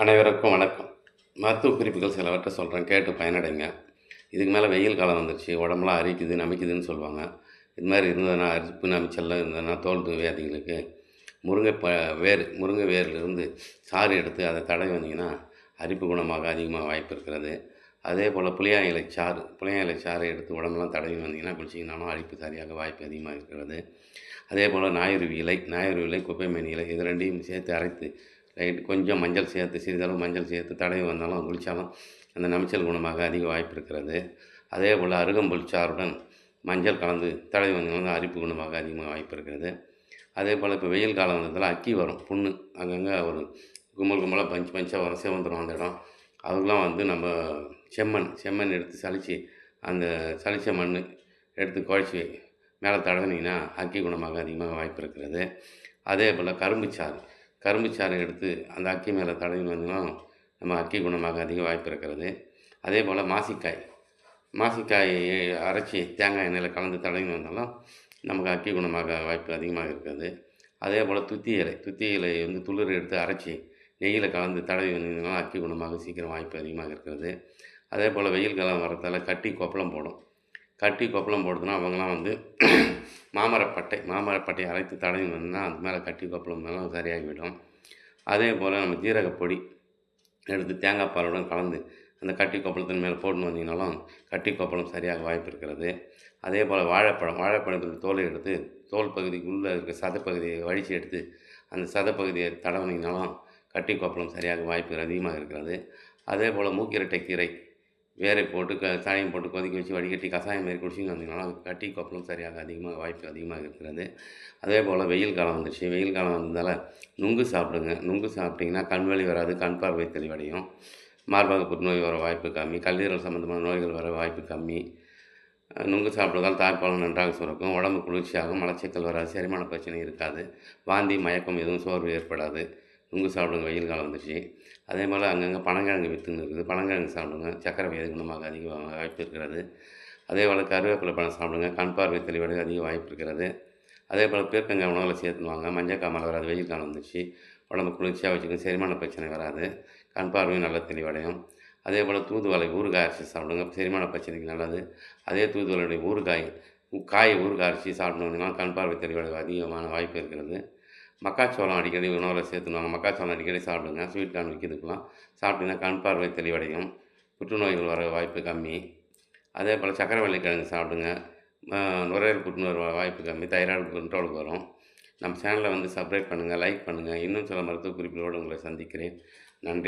அனைவருக்கும் வணக்கம். மருத்துவ குறிப்புகள் சிலவற்றை சொல்கிறேன், கேட்டு பயனடைங்க. இதுக்கு மேலே வெயில் காலம் வந்துருச்சு, உடம்புலாம் அரிக்குது நமிக்குதுன்னு சொல்லுவாங்க. இது மாதிரி இருந்ததுன்னா, அரிப்பு நமிச்சல்லாம் இருந்ததுன்னா, தோல் வியாதிகளுக்கு முருங்கை வேர்லேருந்து சாறு எடுத்து அதை தடவி வந்தீங்கன்னா அரிப்பு குணமாக அதிகமாக வாய்ப்பு இருக்கிறது. அதே போல் புளியா இலை சாறை எடுத்து உடம்பெல்லாம் தடவி வந்தீங்கன்னா குளிச்சிங்கனாலும் அரிப்பு சரியாக வாய்ப்பு அதிகமாக இருக்கிறது. அதே போல் ஞாயிறு இலை, குப்பைமேனி இலை இது ரெண்டையும் சேர்த்து அரைத்து கொஞ்சம் மஞ்சள் சேர்த்து சிறிதளவு மஞ்சள் சேர்த்து தடவி வந்தாலும் குளித்தாலும் அந்த நமைச்சல் குணமாக அதிக வாய்ப்பு இருக்கிறது. அதே போல் அருகம்புல் சாறுடன் மஞ்சள் கலந்து தடவி வந்தாலும் அரிப்பு குணமாக அதிகமாக வாய்ப்பு இருக்கிறது. அதே போல் இப்போ வெயில் காலம் வந்ததால் அக்கி வரும், புண்ணு அங்கங்கே ஒரு கும்பலாக பஞ்சாக வரும், சிவந்துடும் அந்த இடம். அதுக்கெலாம் நம்ம செம்மண் எடுத்து சலித்து அந்த சலித்த மண் எடுத்து குழச்சி மேலே தடவினீங்கன்னா அக்கி குணமாக அதிகமாக வாய்ப்பு இருக்கிறது. அதே போல் கரும்புச்சாறு எடுத்து அந்த அக்கி மேலே தடவி வந்தாலும் நம்ம அக்கி குணமாக அதிக வாய்ப்பு இருக்கிறது. அதே போல் மாசிக்காயை அரைச்சி தேங்காய் எண்ணெயில் கலந்து தடவி வந்தாலும் நமக்கு அக்கி குணமாக வாய்ப்பு அதிகமாக இருக்கிறது. அதே போல் துத்தி இலை துளிர் எடுத்து அரைச்சி நெய்யில் கலந்து தடவி வந்தீங்கன்னா அக்கி குணமாக சீக்கிரம் வாய்ப்பு அதிகமாக இருக்கிறது. அதே போல் வெயில் காலம் வரதால் கட்டி கொப்பளம் போடுதுன்னா அவங்களாம் மாமரப்பட்டை அரைத்து தடவி வந்தோம்னா அது மேலே கட்டி கொப்பளம் மேலும் சரியாகிவிடும். அதே போல் நம்ம ஜீரகப்பொடி எடுத்து தேங்காய் பாலுடன் கலந்து அந்த கட்டி கொப்பளத்தின் மேலே போட்டுன்னு வந்தீங்கனாலும் கட்டி கொப்பளம் சரியாக வாய்ப்பு இருக்கிறது. அதே போல் வாழைப்பழத்தில் தோலை எடுத்து தோல் பகுதிக்குள்ளே இருக்க சதைப்பகுதியை வழித்து எடுத்து அந்த சதைப்பகுதியை தடவினீங்கனாலும் கட்டி கொப்பளம் சரியாக வாய்ப்பு அதிகமாக இருக்கிறது. அதே போல் மூக்கிரட்டை கீரை வேரை போட்டு தழையும் போட்டு கொதிக்க வச்சு வடிகட்டி கஷாயம் மாரி குடிச்சின்னு வந்தீங்கனாலும் கட்டி கொப்பளம் சரியாக வாய்ப்பு அதிகமாக இருக்கிறது. அதே போல் வெயில் காலம் வந்துடுச்சு, வெயில் காலம் வந்ததால் நுங்கு சாப்பிடுங்க. நுங்கு சாப்பிட்டிங்கன்னா கண் வலி வராது, கண் பார்வை தெளிவடையும், மார்பக புற்றுநோய் வர வாய்ப்பு கம்மி, கல்லீரல் சம்மந்தமான நோய்கள் வர வாய்ப்பு கம்மி. நுங்கு சாப்பிட்றதால் தாய்ப்பாலும் நன்றாக சுரக்கும், உடம்பு குளிர்ச்சியாகும், மலச்சிக்கல் வராது, செரிமான பிரச்சனை இருக்காது, வாந்தி மயக்கம் எதுவும் சோர்வு ஏற்படாது. நுங்கு சாப்பிடுங்க, வெயில் காலம் வந்துடுச்சு. அதே போல் அங்கங்கே பனங்கிழங்கு வித்துன்னு இருக்குது, பனங்கிழங்கு சாப்பிடுங்க, சக்கரை வியாதி குணமாக அதிக வாய்ப்பு இருக்கிறது. அதே போல் கருவேப்பிலை பழம் சாப்பிடுங்க, கண் பார்வை தெளிவடைய அதிக வாய்ப்பு இருக்கிறது. அதே போல் பீர்க்கங்காய் உணவில் சேர்த்துவாங்க, மஞ்சள் காமாலை வராது, வெயில் காலம் வந்துடுச்சு, உடம்பு குளிர்ச்சியாக வச்சுக்கும், செரிமான பிரச்சனை வராது, கண் பார்வையும் நல்ல தெளிவடையும். அதே போல் தூதுவளை ஊறுகாய் அரைச்சி சாப்பிடுங்க, செரிமான பிரச்சனைக்கு நல்லது. அதே தூதுவளையுடைய ஊறுகாய் அரைச்சி சாப்பிட்டோம்னா கண் பார்வை தெளிவடைய அதிகமான வாய்ப்பு இருக்கிறது. மக்காச்சோளம் அடிக்கடி உணவில் சேர்த்துணுவாங்க, மக்காச்சோளம் அடிக்கடி சாப்பிடுங்க, ஸ்வீட் கார்ன் விற்கிறதுக்கெலாம் சாப்பிட்டிங்கன்னா கண் பார்வை தெளிவடையும், புற்றுநோய்கள் வர வாய்ப்பு கம்மி. அதே போல் சக்கரை வள்ளிக்கிழங்கு சாப்பிடுங்க, நுரையீரல் புற்றுநோய் வாய்ப்பு கம்மி, தைராய்டு கண்ட்ரோலுக்கு வரும். நம்ம சேனலை சப்ஸ்கிரைப் பண்ணுங்கள், லைக் பண்ணுங்கள். இன்னும் சில மருத்துவ குறிப்புகளோடு உங்களை சந்திக்கிறேன். நன்றி.